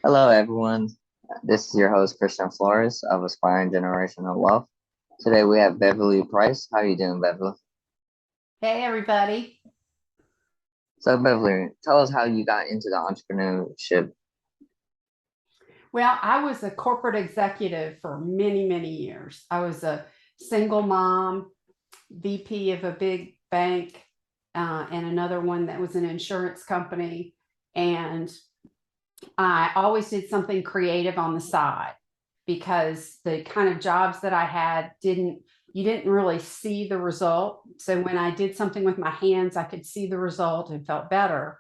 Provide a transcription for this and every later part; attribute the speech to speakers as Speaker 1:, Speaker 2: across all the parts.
Speaker 1: Hello, everyone. This is your host, Christian Flores of Aspiring Generational Wealth. Today we have Beverly Price. How are you doing, Beverly?
Speaker 2: Hey, everybody.
Speaker 1: So, Beverly, tell us how you got into the entrepreneurship.
Speaker 2: Well, I was a corporate executive for many, many years. I was a single mom, VP of a big bank, and another one that was an insurance company. And I always did something creative on the side because the kind of jobs that I had you didn't really see the result. So when I did something with my hands, I could see the result and felt better.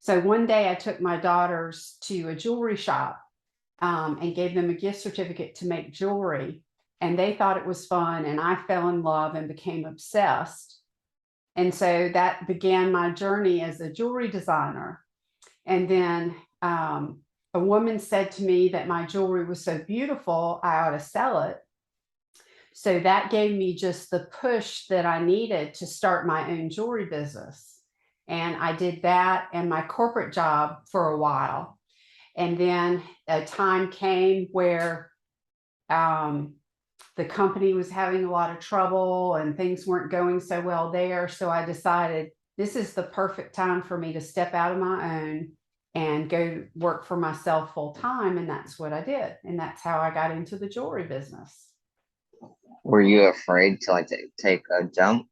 Speaker 2: So one day I took my daughters to a jewelry shop and gave them a gift certificate to make jewelry. And they thought it was fun. And I fell in love and became obsessed. And so that began my journey as a jewelry designer. And then a woman said to me that my jewelry was so beautiful, I ought to sell it. So that gave me just the push that I needed to start my own jewelry business. And I did that and my corporate job for a while. And then a time came where um, the company was having a lot of trouble and things weren't going so well there. So I decided this is the perfect time for me to step out of my own and go work for myself full time. And that's what I did. And that's how I got into the jewelry business.
Speaker 1: Were you afraid to take a jump?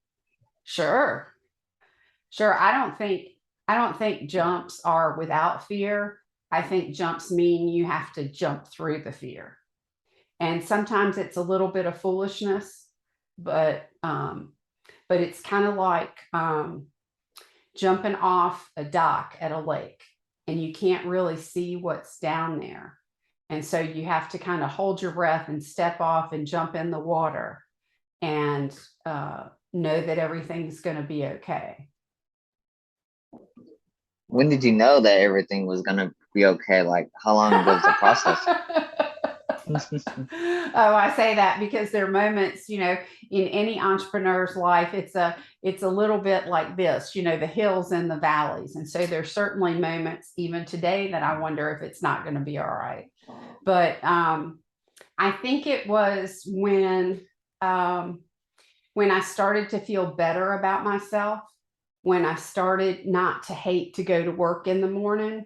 Speaker 2: Sure. Sure. I don't think jumps are without fear. I think jumps mean you have to jump through the fear. And sometimes it's a little bit of foolishness, but but it's kind of like jumping off a dock at a lake and you can't really see what's down there, and so you have to kind of hold your breath and step off and jump in the water and know that everything's going to be okay.
Speaker 1: When did you know that everything was gonna be okay? Like, how long was the process?
Speaker 2: Oh, I say that because there are moments, in any entrepreneur's life, it's a little bit like this, the hills and the valleys. And so there's certainly moments even today that I wonder if it's not going to be all right. But I think it was when I started to feel better about myself, when I started not to hate to go to work in the morning,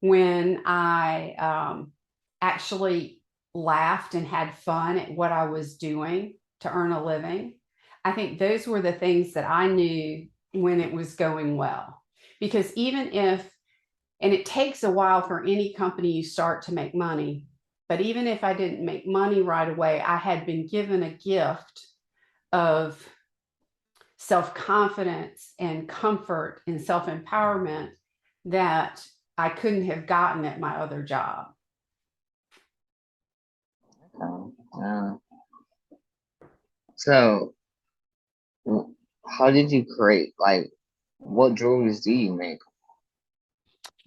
Speaker 2: when I actually laughed and had fun at what I was doing to earn a living. I think those were the things that I knew when it was going well. Because even if, and it takes a while for any company you start to make money, but even if I didn't make money right away, I had been given a gift of self confidence and comfort and self empowerment that I couldn't have gotten at my other job.
Speaker 1: Uh, so, how did you create? Like, what jewelries do you make?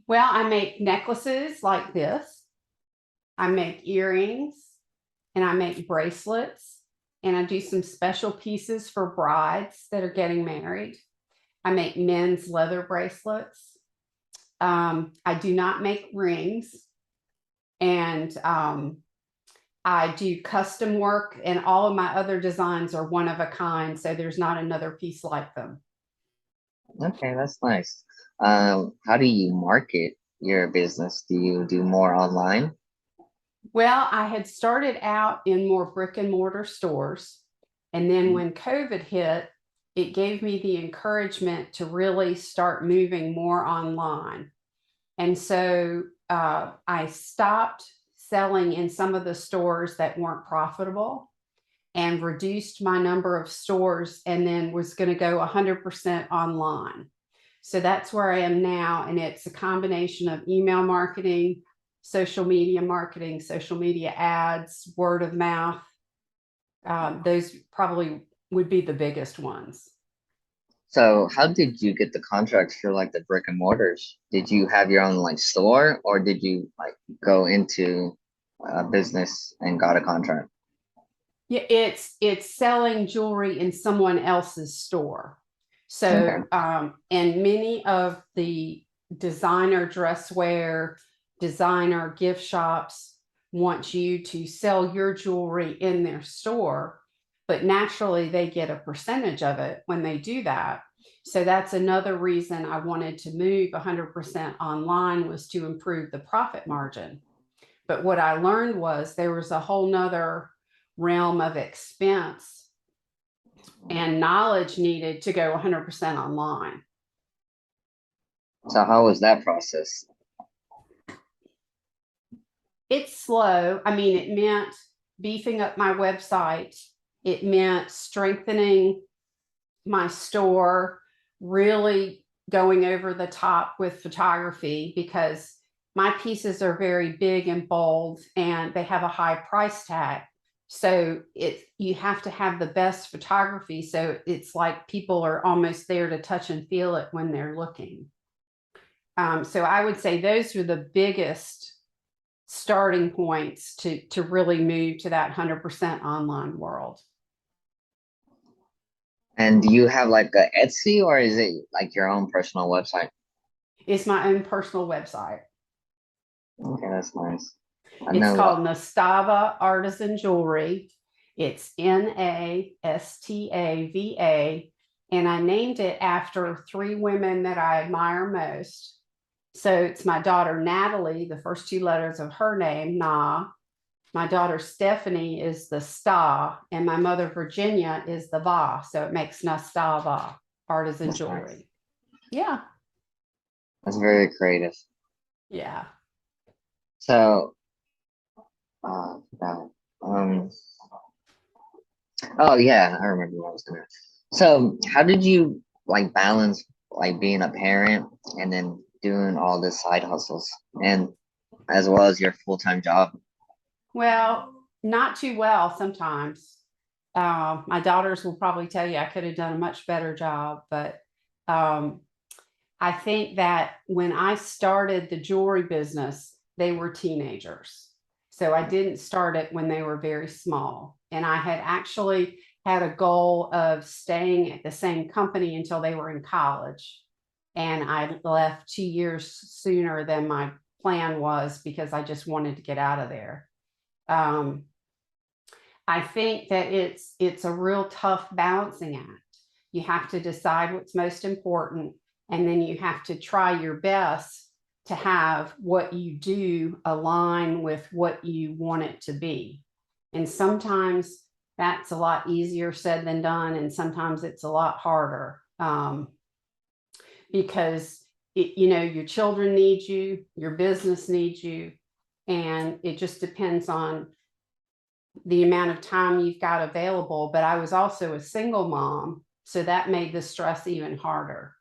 Speaker 2: Well, I make necklaces like this, I make earrings, and I make bracelets, and I do some special pieces for brides that are getting married. I make men's leather bracelets. I do not make rings, and I do custom work, and all of my other designs are one of a kind, so there's not another piece like them.
Speaker 1: Okay, that's nice. How do you market your business? Do you do more online?
Speaker 2: Well, I had started out in more brick and mortar stores. And then when COVID hit, it gave me the encouragement to really start moving more online. And so I stopped selling in some of the stores that weren't profitable and reduced my number of stores and then was going to go 100% online. So that's where I am now. And it's a combination of email marketing, social media ads, word of mouth. Those probably would be the biggest ones.
Speaker 1: So how did you get the contracts for like the brick and mortars? Did you have your own like store or did you like go into a business and got a contract?
Speaker 2: Yeah, it's selling jewelry in someone else's store.
Speaker 1: Okay.
Speaker 2: So, and many of the designer dress wear, designer gift shops want you to sell your jewelry in their store, but naturally they get a percentage of it when they do that. So that's another reason I wanted to move 100% online, was to improve the profit margin. But what I learned was there was a whole nother realm of expense and knowledge needed to go 100% online.
Speaker 1: So how was that process?
Speaker 2: It's slow. I mean, it meant beefing up my website. It meant strengthening my store, really going over the top with photography, because my pieces are very big and bold and they have a high price tag. So you have to have the best photography. So it's like people are almost there to touch and feel it when they're looking. So I would say those are the biggest starting points to really move to that 100% online world.
Speaker 1: And do you have like a Etsy, or is it like your own personal website?
Speaker 2: It's my own personal website.
Speaker 1: Okay, that's nice. I
Speaker 2: It's
Speaker 1: know.
Speaker 2: called Nastava Artisan Jewelry. It's Nastava. And I named it after three women that I admire most. So it's my daughter, Natalie, the first two letters of her name, Na. My daughter, Stephanie, is the Sta. And my mother, Virginia, is the Va. So it makes Nastava Artisan
Speaker 1: That's nice.
Speaker 2: Jewelry. Yeah.
Speaker 1: That's very creative.
Speaker 2: Yeah.
Speaker 1: So, no. Um, oh yeah, I remember what I was gonna. So, how did you like balance like being a parent and then doing all this side hustles and as well as your full-time job?
Speaker 2: Well, not too well sometimes. My daughters will probably tell you I could have done a much better job, but um, I think that when I started the jewelry business, they were teenagers. So I didn't start it when they were very small. And I had actually had a goal of staying at the same company until they were in college. And I left 2 years sooner than my plan was because I just wanted to get out of there. Um, I think that it's a real tough balancing act. You have to decide what's most important, and then you have to try your best to have what you do align with what you want it to be. And sometimes that's a lot easier said than done, and sometimes it's a lot harder, because your children need you, your business needs you, and it just depends on the amount of time you've got available. But I was also a single mom, so that made the stress even harder.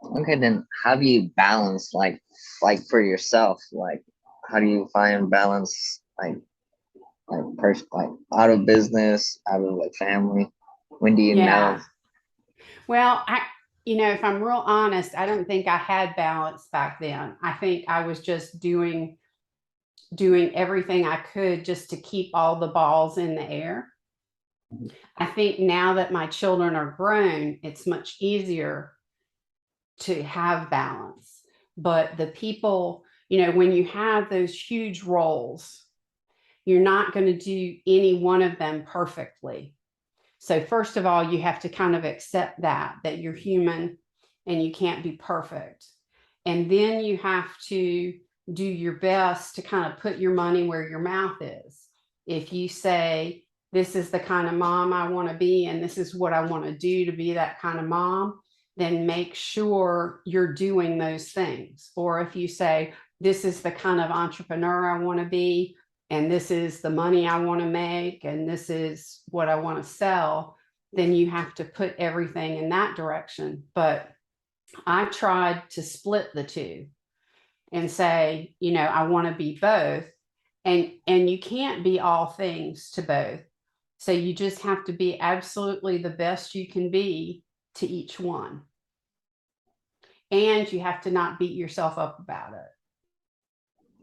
Speaker 1: Okay, then how do you balance like for yourself? Like, how do you find balance like out of business, out of like family? When do you know?
Speaker 2: Yeah. Well, if I'm real honest, I don't think I had balance back then. I think I was just doing everything I could just to keep all the balls in the air. I think now that my children are grown, it's much easier to have balance. But the people, when you have those huge roles, you're not going to do any one of them perfectly. So first of all, you have to kind of accept that you're human and you can't be perfect. And then you have to do your best to kind of put your money where your mouth is. If you say, this is the kind of mom I want to be, and this is what I want to do to be that kind of mom, then make sure you're doing those things. Or if you say, this is the kind of entrepreneur I want to be, and this is the money I want to make, and this is what I want to sell, then you have to put everything in that direction. But I tried to split the two and say, I want to be both. And you can't be all things to both. So you just have to be absolutely the best you can be to each one. And you have to not beat yourself up about it.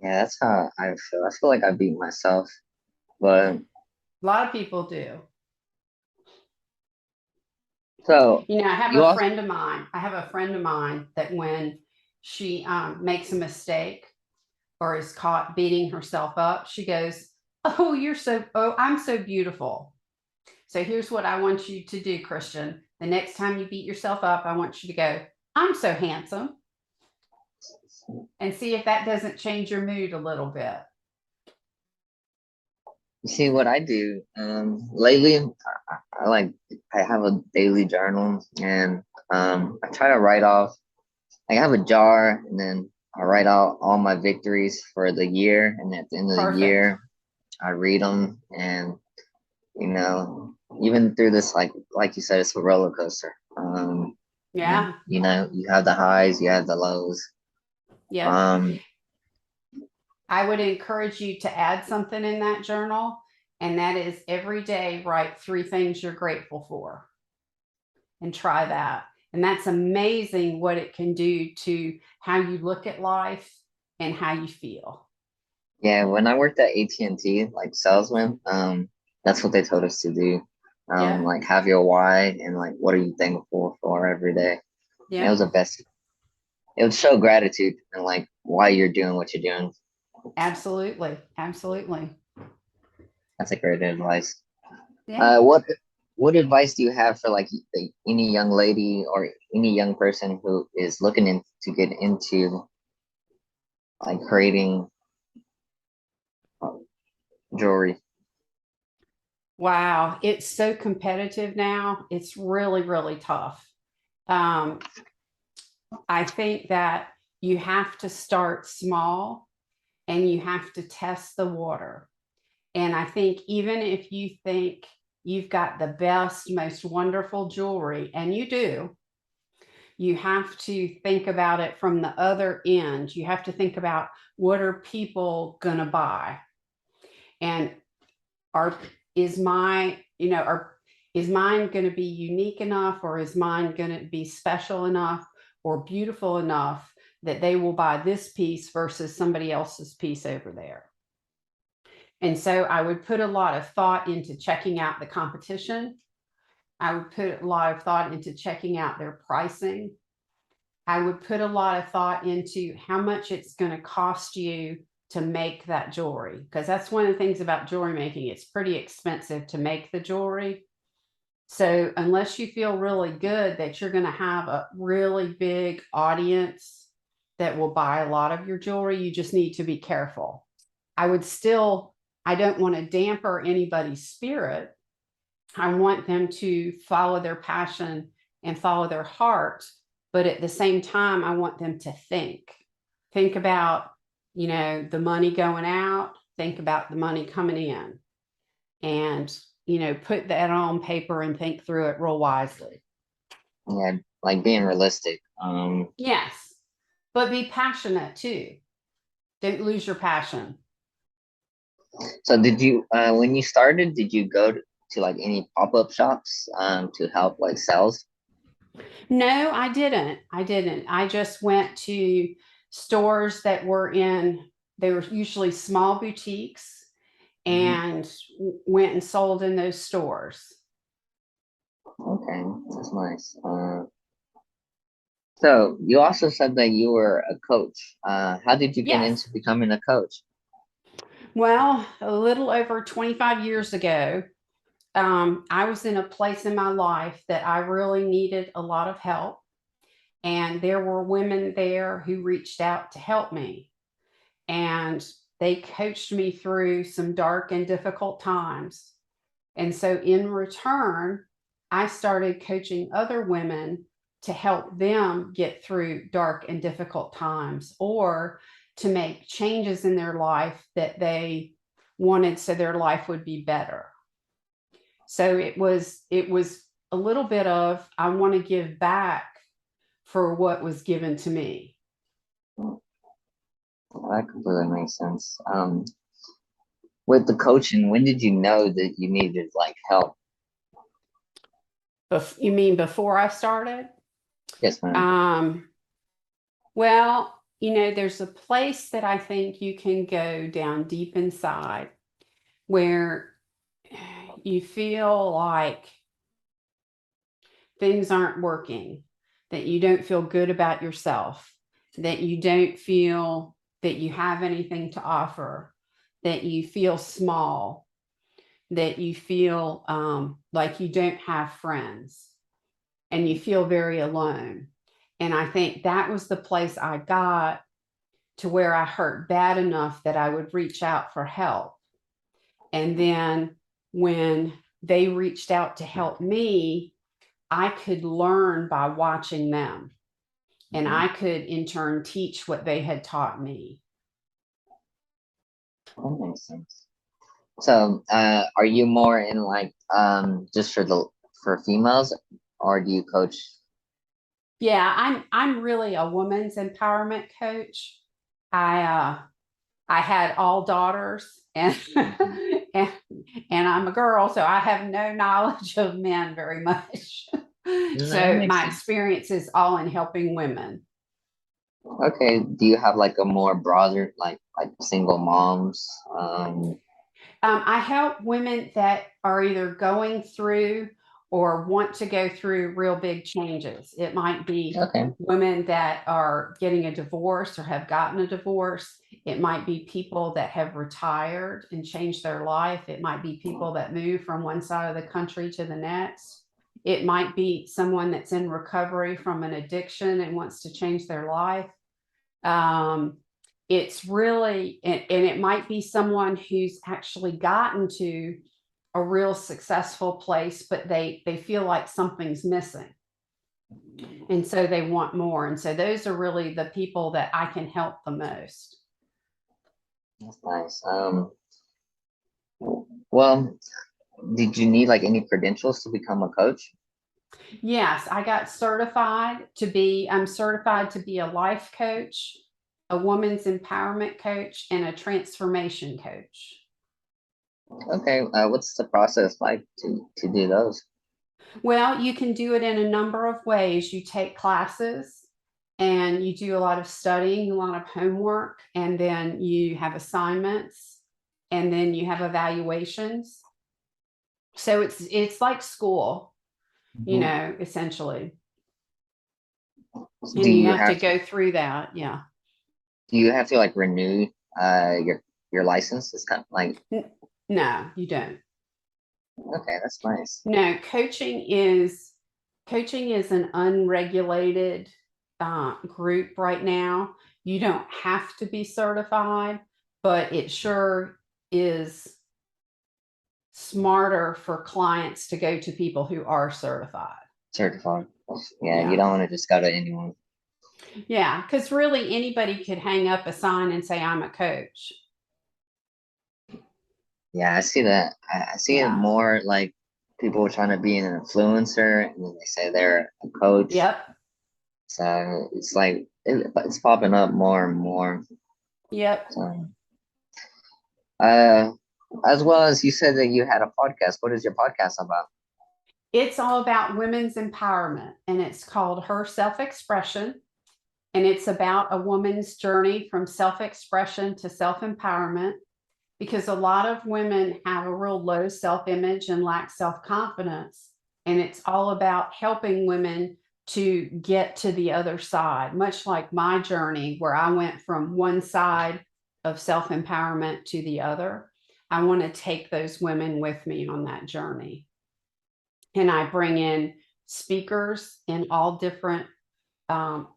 Speaker 1: Yeah, that's how I feel. I feel like I beat myself, but
Speaker 2: A lot of people do.
Speaker 1: so
Speaker 2: I have
Speaker 1: you
Speaker 2: a
Speaker 1: also
Speaker 2: friend of mine. I have a friend of mine that when she makes a mistake, or is caught beating herself up, she goes, "Oh, I'm so beautiful. So here's what I want you to do, Christian. The next time you beat yourself up, I want you to go, I'm so handsome, and see if that doesn't change your mood a little bit."
Speaker 1: You see what I do lately, I like I have a daily journal, and I try to write off. I have a jar, and then I write out all my victories for the year, and at the end of the
Speaker 2: Perfect.
Speaker 1: year, I read them, and you know, even through this, like you said, it's a roller coaster. And
Speaker 2: Yeah.
Speaker 1: you have the highs, you have the lows.
Speaker 2: Yep.
Speaker 1: Um,
Speaker 2: I would encourage you to add something in that journal, and that is every day write 3 things you're grateful for, and try that. And that's amazing what it can do to how you look at life and how you feel.
Speaker 1: yeah, when I worked at AT&T, like salesman, that's what they told us to do.
Speaker 2: Yep.
Speaker 1: Like have your why and like what are you thankful for every day. And it was
Speaker 2: Yep.
Speaker 1: the best. It would show gratitude and like why you're doing what you're doing.
Speaker 2: Absolutely. Absolutely.
Speaker 1: That's a great advice.
Speaker 2: Yeah.
Speaker 1: What advice do you have for like any young lady or any young person who is looking to get into like creating uh, jewelry?
Speaker 2: Wow. It's so competitive now. It's really, really tough. Um, I think that you have to start small and you have to test the water. And I think even if you think you've got the best, most wonderful jewelry, and you do, you have to think about it from the other end. You have to think about, what are people going to buy? And are is my, is mine going to be unique enough, or is mine going to be special enough or beautiful enough that they will buy this piece versus somebody else's piece over there? And so I would put a lot of thought into checking out the competition. I would put a lot of thought into checking out their pricing. I would put a lot of thought into how much it's going to cost you to make that jewelry, because that's one of the things about jewelry making. It's pretty expensive to make the jewelry. So unless you feel really good that you're going to have a really big audience that will buy a lot of your jewelry, you just need to be careful. I would still, I don't want to damper anybody's spirit. I want them to follow their passion and follow their heart. But at the same time, I want them to think about, the money going out, think about the money coming in, and, put that on paper and think through it real wisely.
Speaker 1: Yeah, like being realistic.
Speaker 2: Yes. But be passionate too. Don't lose your passion.
Speaker 1: So did you when you started, did you go to like any pop-up shops to help like sales?
Speaker 2: No, I didn't. I didn't. I just went to stores that were they were usually small boutiques,
Speaker 1: Mhm.
Speaker 2: and went and sold in those stores.
Speaker 1: Okay, that's nice. So you also said that you were a coach. How did you get
Speaker 2: Yes.
Speaker 1: into becoming a coach?
Speaker 2: Well, a little over 25 years ago, I was in a place in my life that I really needed a lot of help. And there were women there who reached out to help me. And they coached me through some dark and difficult times. And so, in return, I started coaching other women to help them get through dark and difficult times, or to make changes in their life that they wanted so their life would be better. So it was a little bit of, I want to give back for what was given to me.
Speaker 1: Well, that completely makes sense. With the coaching, when did you know that you needed like help?
Speaker 2: You mean before I started?
Speaker 1: Yes, ma'am.
Speaker 2: Um, well, there's a place that I think you can go down deep inside where you feel like things aren't working, that you don't feel good about yourself, that you don't feel that you have anything to offer, that you feel small, that you feel like you don't have friends and you feel very alone. And I think that was the place I got to where I hurt bad enough that I would reach out for help. And then when they reached out to help me, I could learn by watching them. And
Speaker 1: Mhm.
Speaker 2: I could in turn teach what they had taught me.
Speaker 1: That makes sense. So, are you more in like just for females, or do you coach?
Speaker 2: Yeah, I'm really a woman's empowerment coach. I had all daughters and and and I'm a girl, so I have no knowledge of men very much.
Speaker 1: No, that
Speaker 2: So
Speaker 1: makes
Speaker 2: my
Speaker 1: sense.
Speaker 2: experience is all in helping women.
Speaker 1: Okay, do you have like a more broader like single moms?
Speaker 2: I help women that are either going through or want to go through real big changes. It might be
Speaker 1: Okay.
Speaker 2: women that are getting a divorce or have gotten a divorce. It might be people that have retired and changed their life. It might be people that move from one side of the country to the next. It might be someone that's in recovery from an addiction and wants to change their life. Um, it's really, and it might be someone who's actually gotten to a real successful place, but they feel like something's missing. And so they want more. And so those are really the people that I can help the most.
Speaker 1: That's nice. Well, did you need like any credentials to become a coach?
Speaker 2: Yes, I'm certified to be a life coach, a woman's empowerment coach, and a transformation coach.
Speaker 1: Okay, what's the process like to do those?
Speaker 2: Well, you can do it in a number of ways. You take classes and you do a lot of studying, a lot of homework, and then you have assignments and then you have evaluations. So it's like school,
Speaker 1: Mhm.
Speaker 2: essentially.
Speaker 1: Do
Speaker 2: And you
Speaker 1: you
Speaker 2: have to
Speaker 1: have to
Speaker 2: go through that. Yeah.
Speaker 1: do you have to like renew your license? It's kind of like
Speaker 2: No, you don't.
Speaker 1: okay, that's nice.
Speaker 2: No, coaching is an unregulated group right now. You don't have to be certified, but it sure is smarter for clients to go to people who are certified.
Speaker 1: Certified. Yeah, you
Speaker 2: Yeah.
Speaker 1: don't want to just go to anyone.
Speaker 2: Yeah. Because really anybody could hang up a sign and say, I'm a coach.
Speaker 1: Yeah, I see that. I see it
Speaker 2: Yeah.
Speaker 1: more like people trying to be an influencer and then they say they're a coach.
Speaker 2: Yep.
Speaker 1: So it's like it's popping up more and more.
Speaker 2: Yep.
Speaker 1: So, uh, as well as you said that you had a podcast. What is your podcast about?
Speaker 2: It's all about women's empowerment and it's called Her Self Expression. And it's about a woman's journey from self expression to self empowerment because a lot of women have a real low self image and lack self confidence. And it's all about helping women to get to the other side, much like my journey, where I went from one side of self empowerment to the other. I want to take those women with me on that journey. And I bring in speakers in all different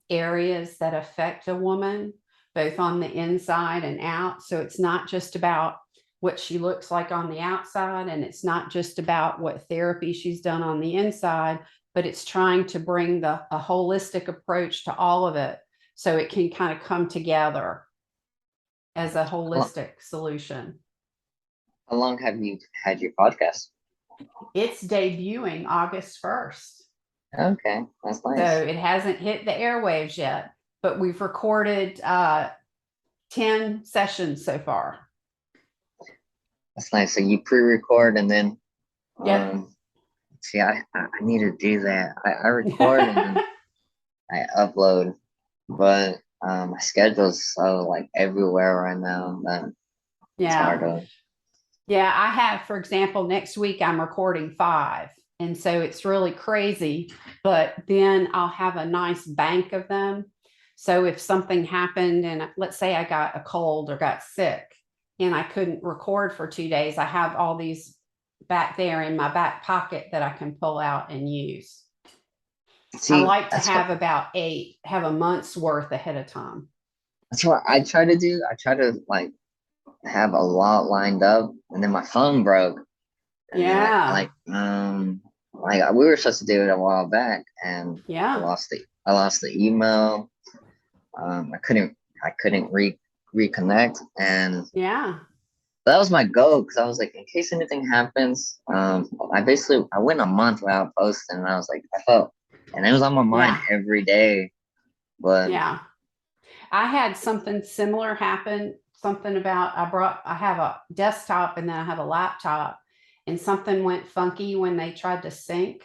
Speaker 2: areas that affect a woman, both on the inside and out. So it's not just about what she looks like on the outside, and it's not just about what therapy she's done on the inside, but it's trying to bring a holistic approach to all of it so it can kind of come together as a
Speaker 1: How,
Speaker 2: holistic solution.
Speaker 1: how long have you had your podcast?
Speaker 2: It's debuting August 1st.
Speaker 1: Okay, that's
Speaker 2: So
Speaker 1: nice.
Speaker 2: it hasn't hit the airwaves yet, but we've recorded 10 sessions so far.
Speaker 1: That's nice. So you pre-record and then
Speaker 2: Yep.
Speaker 1: um see I need to do that. I record and then I upload, but my schedule's so like everywhere right now that it's hard
Speaker 2: Yeah.
Speaker 1: to
Speaker 2: Yeah. I have, for example, next week I'm recording 5. And so it's really crazy, but then I'll have a nice bank of them. So if something happened and let's say I got a cold or got sick and I couldn't record for 2 days, I have all these back there in my back pocket that I can pull out and use. I
Speaker 1: See,
Speaker 2: like to have have a month's worth ahead of time.
Speaker 1: that's what I try to do. I try to like have a lot lined up, and then my phone broke, and then
Speaker 2: Yeah.
Speaker 1: we were supposed to do it a while back, and
Speaker 2: Yeah.
Speaker 1: I lost the email. I couldn't reconnect, and
Speaker 2: Yeah.
Speaker 1: that was my goal because I was like, in case anything happens, I went a month without posting, and I was like, and it was on my mind
Speaker 2: Yeah.
Speaker 1: every day, but
Speaker 2: Yeah. I had something similar happen. Something about I have a desktop and then I have a laptop, and something went funky when they tried to sync.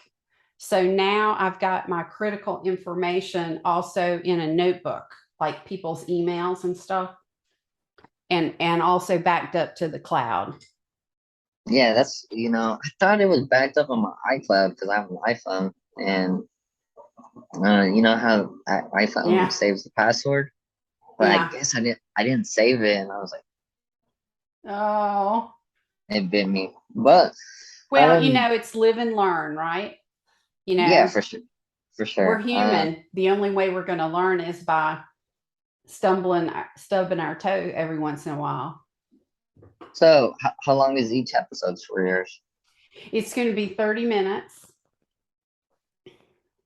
Speaker 2: So now I've got my critical information also in a notebook, like people's emails and stuff, and also backed up to the cloud.
Speaker 1: yeah, I thought it was backed up on my iCloud because I have an iPhone, and you know how iPhone
Speaker 2: Yeah.
Speaker 1: saves the password, but I
Speaker 2: Yeah.
Speaker 1: guess I didn't save it, and I was like,
Speaker 2: Oh.
Speaker 1: it bit me. But
Speaker 2: Well, it's live and learn, right? You
Speaker 1: yeah,
Speaker 2: know,
Speaker 1: for
Speaker 2: we're
Speaker 1: sure.
Speaker 2: human. The only way we're going to learn is by stubbing our toe every once in a while.
Speaker 1: So how long is each episode for yours?
Speaker 2: It's going to be 30 minutes.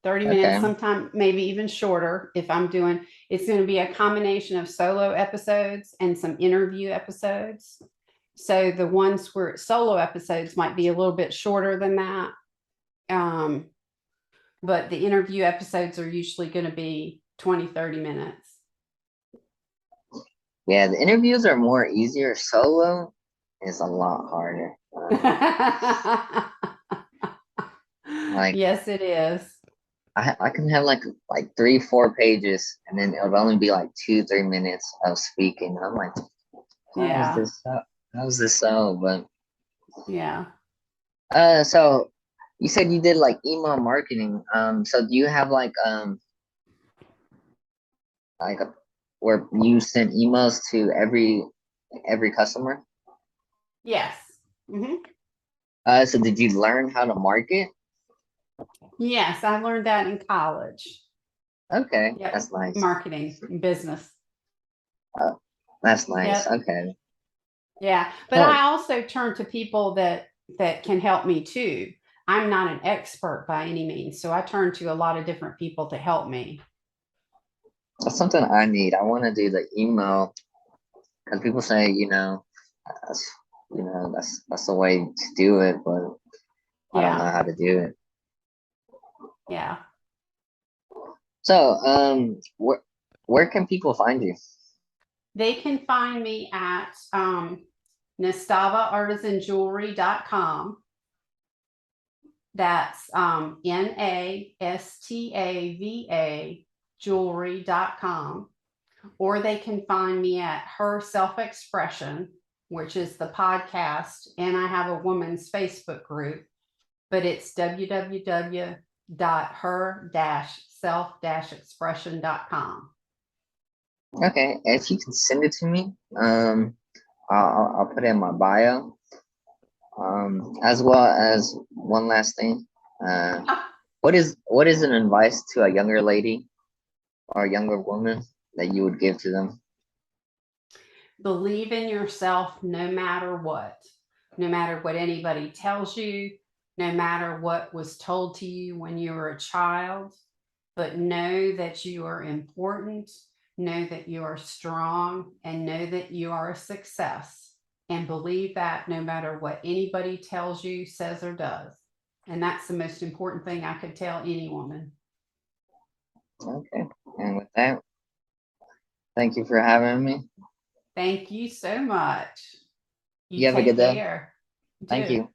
Speaker 2: 30 minutes,
Speaker 1: Okay.
Speaker 2: sometime maybe even shorter if I'm doing. It's going to be a combination of solo episodes and some interview episodes. So the ones where solo episodes might be a little bit shorter than that. But the interview episodes are usually going to be 20, 30 minutes.
Speaker 1: Yeah, the interviews are more easier. Solo is a lot harder. Like
Speaker 2: Yes, it is.
Speaker 1: I can have like 3 4 pages, and then it'll only be like 2 3 minutes of speaking. I'm like, how is
Speaker 2: Yeah.
Speaker 1: this so? How is this so? But
Speaker 2: Yeah.
Speaker 1: so you said you did like email marketing. So do you have like a where you send emails to every customer?
Speaker 2: Yes. Hmm.
Speaker 1: So did you learn how to market?
Speaker 2: Yes, I learned that in college.
Speaker 1: Okay,
Speaker 2: Yep.
Speaker 1: that's nice.
Speaker 2: Marketing, business.
Speaker 1: Uh, that's nice.
Speaker 2: Yep.
Speaker 1: Okay.
Speaker 2: Yeah. But
Speaker 1: Oh,
Speaker 2: I also turn to people that can help me too. I'm not an expert by any means, so I turn to a lot of different people to help me.
Speaker 1: that's something I need. I want to do the email because people say, that's, that's the way to do it, but I don't know
Speaker 2: Yeah.
Speaker 1: how to do it.
Speaker 2: Yeah.
Speaker 1: So, where can people find you?
Speaker 2: They can find me at nastavaartisanjewelry.com. That's NASTAVA jewelry.com. Or they can find me at Her Self Expression, which is the podcast. And I have a woman's Facebook group, but it's www.her-self-expression.com.
Speaker 1: Okay, if you can send it to me, I'll put it in my bio. As well as one last thing, uh, what is an advice to a younger lady or a younger woman that you would give to them?
Speaker 2: Believe in yourself no matter what anybody tells you, no matter what was told to you when you were a child, but know that you are important, know that you are strong, and know that you are a success. And believe that no matter what anybody tells you, says, or does. And that's the most important thing I could tell any woman.
Speaker 1: Okay, and with that, thank you for having me.
Speaker 2: Thank you so much. You
Speaker 1: You have a good
Speaker 2: take
Speaker 1: day.
Speaker 2: care.
Speaker 1: Thank
Speaker 2: Do.
Speaker 1: you.